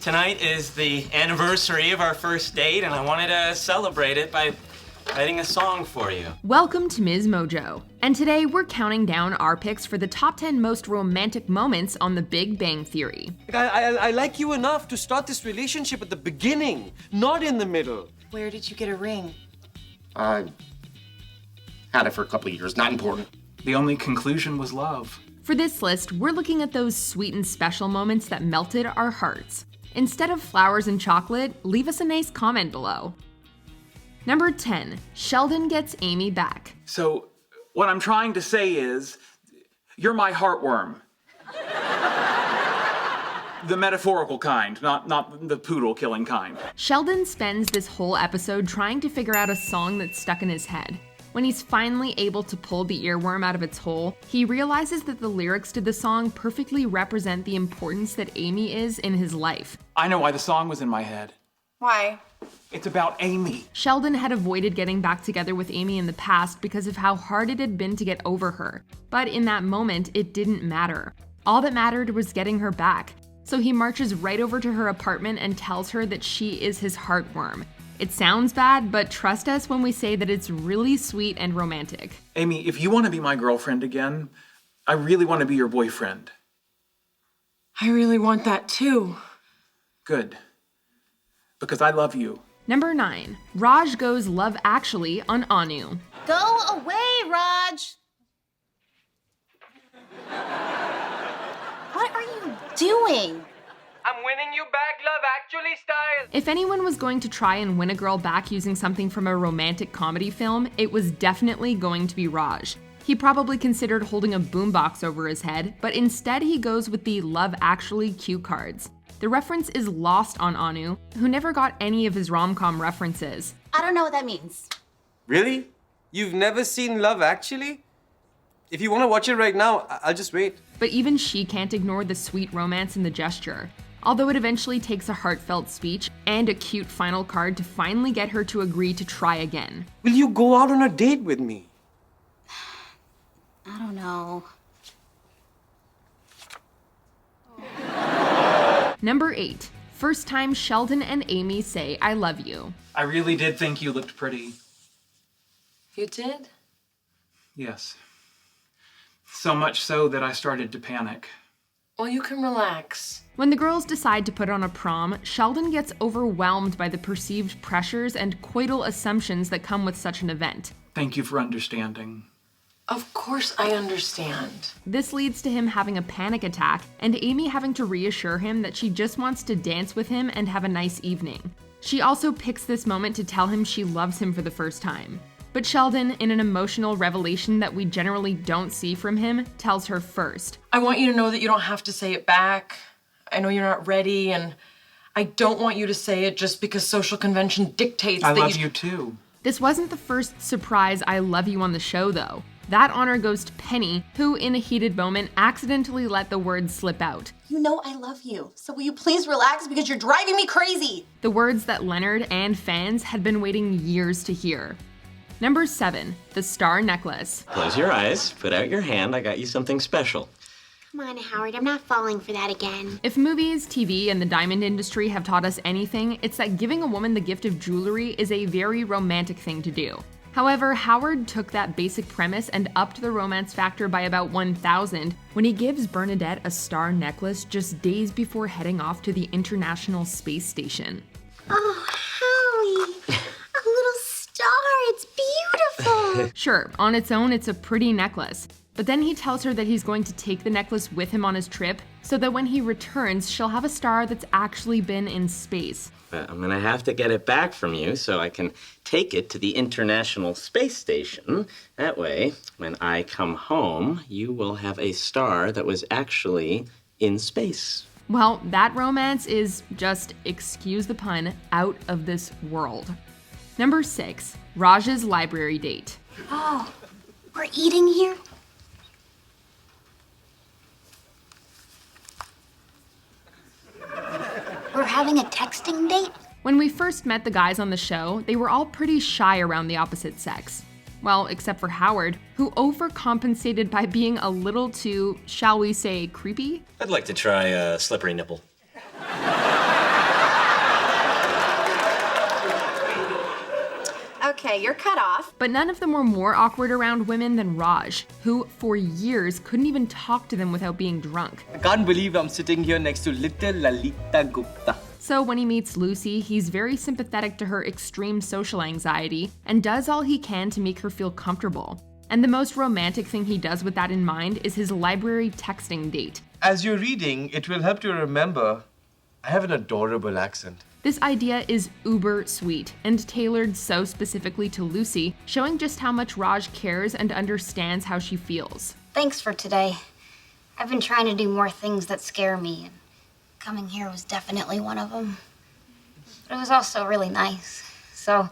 Tonight is the anniversary of our first date, and I wanted to celebrate it by writing a song for you. Welcome to MsMojo, and today we're counting down our picks for the top 10 most romantic moments on The Big Bang Theory. I like you enough to start this relationship at the beginning, not in the middle. Where did you get a ring? Had it for a couple of years, not important. The only conclusion was love. For this list, we're looking at those sweet and special moments that melted our hearts. Instead of flowers and chocolate, leave us a nice comment below. Number 10, Sheldon gets Amy back. So, what I'm trying to say is, you're my heartworm. The metaphorical kind, not the poodle killing kind. Sheldon spends this whole episode trying to figure out a song that's stuck in his head. When he's finally able to pull the earworm out of its hole, he realizes that the lyrics to the song perfectly represent the importance that Amy is in his life. I know why the song was in my head. Why? It's about Amy. Sheldon had avoided getting back together with Amy in the past because of how hard it had been to get over her. But in that moment, it didn't matter. All that mattered was getting her back. So he marches right over to her apartment and tells her that she is his heartworm. It sounds bad, but trust us when we say that it's really sweet and romantic. Amy, if you want to be my girlfriend again, I really want to be your boyfriend. I really want that too. Good. Because I love you. Number 9, Raj goes Love Actually on Anu. Go away, Raj! What are you doing? I'm winning you back, Love Actually style. If anyone was going to try and win a girl back using something from a romantic comedy film, it was definitely going to be Raj. He probably considered holding a boombox over his head, but instead he goes with the Love Actually cue cards. The reference is lost on Anu, who never got any of his rom-com references. I don't know what that means. Really? You've never seen Love Actually? If you want to watch it right now, I'll just wait. But even she can't ignore the sweet romance in the gesture. Although it eventually takes a heartfelt speech and a cute final card to finally get her to agree to try again. Will you go out on a date with me? I don't know. Number 8, first time Sheldon and Amy say I love you. I really did think you looked pretty. You did? Yes. So much so that I started to panic. Well, you can relax. When the girls decide to put on a prom, Sheldon gets overwhelmed by the perceived pressures and coital assumptions that come with such an event. Thank you for understanding. Of course I understand. This leads to him having a panic attack and Amy having to reassure him that she just wants to dance with him and have a nice evening. She also picks this moment to tell him she loves him for the first time. But Sheldon, in an emotional revelation that we generally don't see from him, tells her first. I want you to know that you don't have to say it back. I know you're not ready, and I don't want you to say it just because social convention dictates I that love you too. This wasn't the first surprise I love you on the show, though. That honor goes to Penny, who, in a heated moment, accidentally let the words slip out. You know I love you, so will you please relax because you're driving me crazy? The words that Leonard and fans had been waiting years to hear. Number 7, the star necklace. Close your eyes, put out your hand, I got you something special. Come on, Howard, I'm not falling for that again. If movies, TV, and the diamond industry have taught us anything, it's that giving a woman the gift of jewelry is a very romantic thing to do. However, Howard took that basic premise and upped the romance factor by about 1,000 when he gives Bernadette a star necklace just days before heading off to the International Space Station. Oh, Howie, a little star, it's beautiful. Sure, on its own, it's a pretty necklace. But then he tells her that he's going to take the necklace with him on his trip so that when he returns, she'll have a star that's actually been in space. But I'm gonna have to get it back from you so I can take it to the International Space Station. That way, when I come home, you will have a star that was actually in space. Well, that romance is just, excuse the pun, out of this world. Number 6, Raj's library date. Oh, we're eating here? We're having a texting date? When we first met the guys on the show, they were all pretty shy around the opposite sex. Well, except for Howard, who overcompensated by being a little too, shall we say, creepy? I'd like to try a slippery nipple. Okay, you're cut off. But none of them were more awkward around women than Raj, who for years couldn't even talk to them without being drunk. I can't believe I'm sitting here next to little Lalita Gupta. So when he meets Lucy, he's very sympathetic to her extreme social anxiety and does all he can to make her feel comfortable. And the most romantic thing he does with that in mind is his library texting date. As you're reading, it will help you remember I have an adorable accent. This idea is uber sweet and tailored so specifically to Lucy, showing just how much Raj cares and understands how she feels. Thanks for today. I've been trying to do more things that scare me, and coming here was definitely one of them. But it was also really nice. So,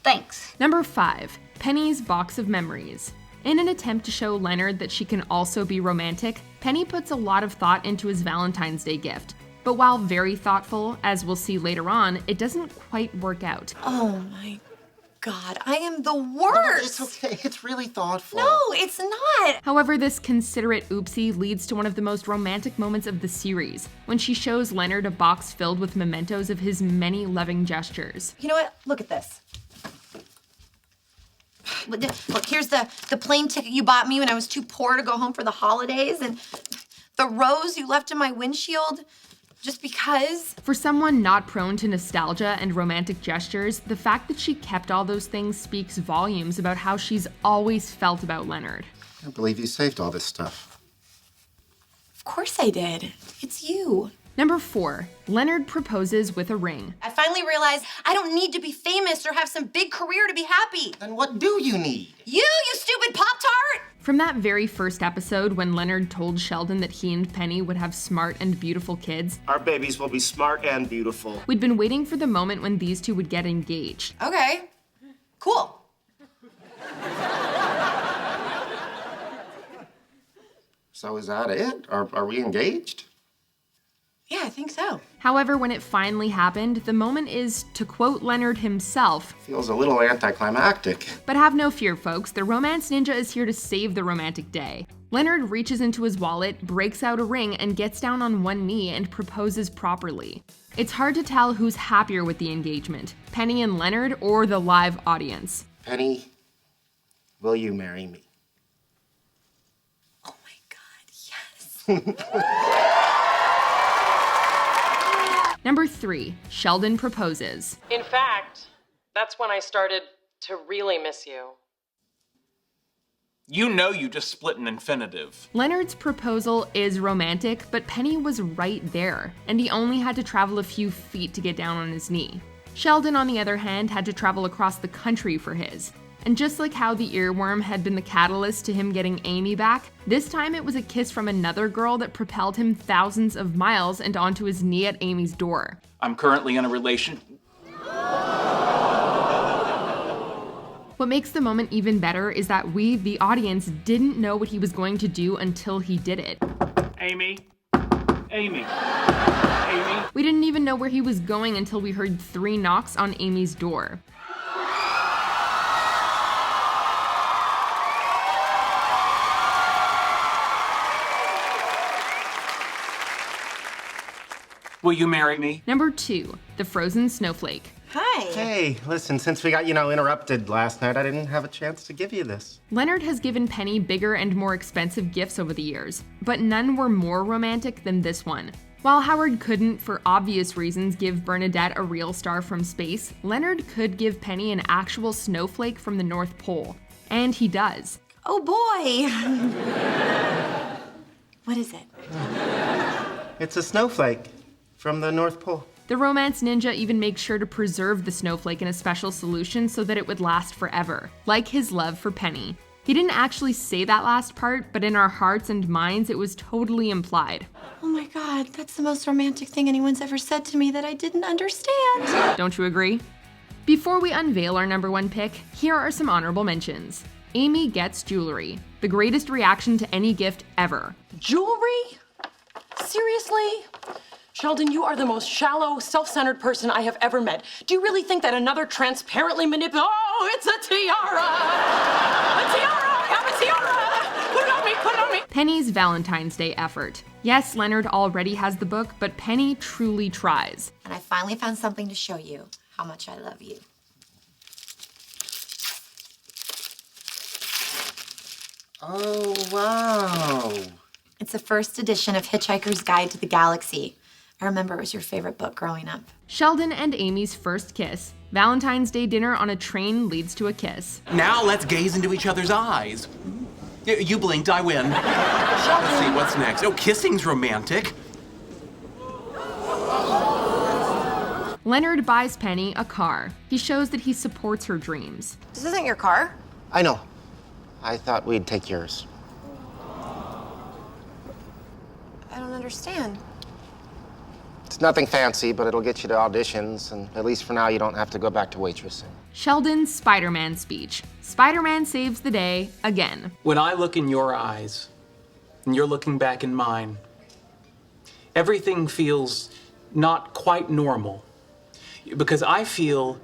thanks. Number 5, Penny's Box of Memories. In an attempt to show Leonard that she can also be romantic, Penny puts a lot of thought into his Valentine's Day gift. But while very thoughtful, as we'll see later on, it doesn't quite work out. Oh my God, I am the worst. It's okay. It's really thoughtful. No, it's not. However, this considerate oopsie leads to one of the most romantic moments of the series, when she shows Leonard a box filled with mementos of his many loving gestures. You know what? Look at this. Look, here's the plane ticket you bought me when I was too poor to go home for the holidays, and the rose you left in my windshield. Just because. For someone not prone to nostalgia and romantic gestures, the fact that she kept all those things speaks volumes about how she's always felt about Leonard. I can't believe you saved all this stuff. Of course I did. It's you. Number 4, Leonard proposes with a ring. I finally realized I don't need to be famous or have some big career to be happy. Then what do you need? You stupid Pop-Tart! From that very first episode when Leonard told Sheldon that he and Penny would have smart and beautiful kids, Our babies will be smart and beautiful. we'd been waiting for the moment when these two would get engaged. Okay, cool. So is that it? Are we engaged? Yeah, I think so. However, when it finally happened, the moment is, to quote Leonard himself, Feels a little anticlimactic. "But have no fear, folks, the romance ninja is here to save the romantic day." Leonard reaches into his wallet, breaks out a ring, and gets down on one knee and proposes properly. It's hard to tell who's happier with the engagement, Penny and Leonard or the live audience. Penny, will you marry me? Oh my God, yes. Number 3, Sheldon proposes. In fact, that's when I started to really miss you. You know you just split an infinitive. Leonard's proposal is romantic, but Penny was right there, and he only had to travel a few feet to get down on his knee. Sheldon, on the other hand, had to travel across the country for his. And just like how the earworm had been the catalyst to him getting Amy back, this time it was a kiss from another girl that propelled him thousands of miles and onto his knee at Amy's door. I'm currently in a relation. What makes the moment even better is that we, the audience, didn't know what he was going to do until he did it. Amy. Amy. Amy. We didn't even know where he was going until we heard 3 knocks on Amy's door. Will you marry me? Number 2, the frozen snowflake. Hi. Hey, listen, since we got, interrupted last night, I didn't have a chance to give you this. Leonard has given Penny bigger and more expensive gifts over the years, but none were more romantic than this one. While Howard couldn't, for obvious reasons, give Bernadette a real star from space, Leonard could give Penny an actual snowflake from the North Pole. And he does. Oh boy. What is it? It's a snowflake from the North Pole. The romance ninja even makes sure to preserve the snowflake in a special solution so that it would last forever, like his love for Penny. He didn't actually say that last part, but in our hearts and minds, it was totally implied. Oh my God, that's the most romantic thing anyone's ever said to me that I didn't understand. Don't you agree? Before we unveil our number 1 pick, here are some honorable mentions. Amy gets jewelry. The greatest reaction to any gift ever. Jewelry? Seriously? Sheldon, you are the most shallow, self-centered person I have ever met. Do you really think that another transparently Oh, it's a tiara! A tiara! I have a tiara! Put it on me, put it on me! Penny's Valentine's Day effort. Yes, Leonard already has the book, but Penny truly tries. And I finally found something to show you how much I love you. Oh, wow. It's the first edition of Hitchhiker's Guide to the Galaxy. I remember it was your favorite book growing up. Sheldon and Amy's first kiss. Valentine's Day dinner on a train leads to a kiss. Now let's gaze into each other's eyes. You blinked, I win. Let's see, what's next? Oh, kissing's romantic. Leonard buys Penny a car. He shows that he supports her dreams. This isn't your car? I know. I thought we'd take yours. I don't understand. It's nothing fancy, but it'll get you to auditions, and at least for now, you don't have to go back to waitressing. Sheldon's Spider-Man speech. Spider-Man saves the day again. When I look in your eyes, and you're looking back in mine, everything feels not quite normal. Because I feel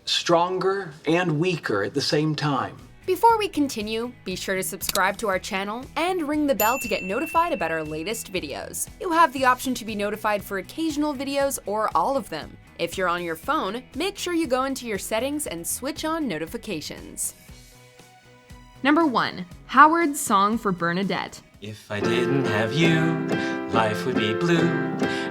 stronger and weaker at the same time. Before we continue, be sure to subscribe to our channel and ring the bell to get notified about our latest videos. You have the option to be notified for occasional videos or all of them. If you're on your phone, make sure you go into your settings and switch on notifications. Number 1. Howard's song for Bernadette. If I didn't have you, life would be blue.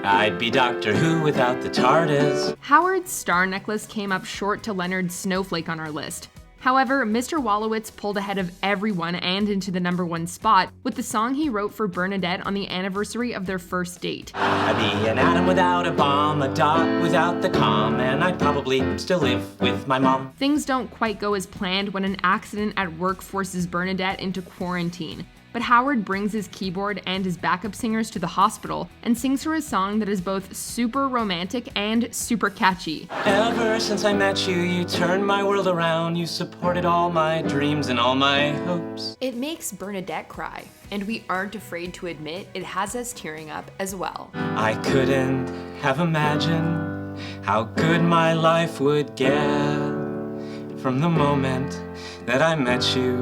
I'd be Doctor Who without the TARDIS. Howard's star necklace came up short to Leonard's snowflake on our list. However, Mr. Wolowitz pulled ahead of everyone and into the number 1 spot with the song he wrote for Bernadette on the anniversary of their first date. I'd be an atom without a bomb, a dot without the com, and I'd probably still live with my mom. Things don't quite go as planned when an accident at work forces Bernadette into quarantine. But Howard brings his keyboard and his backup singers to the hospital and sings her a song that is both super romantic and super catchy. Ever since I met you, you turned my world around. You supported all my dreams and all my hopes. It makes Bernadette cry, and we aren't afraid to admit it has us tearing up as well. I couldn't have imagined how good my life would get from the moment that I met you,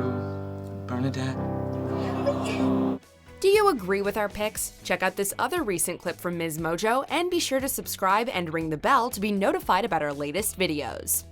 Bernadette. Do you agree with our picks? Check out this other recent clip from MsMojo and be sure to subscribe and ring the bell to be notified about our latest videos.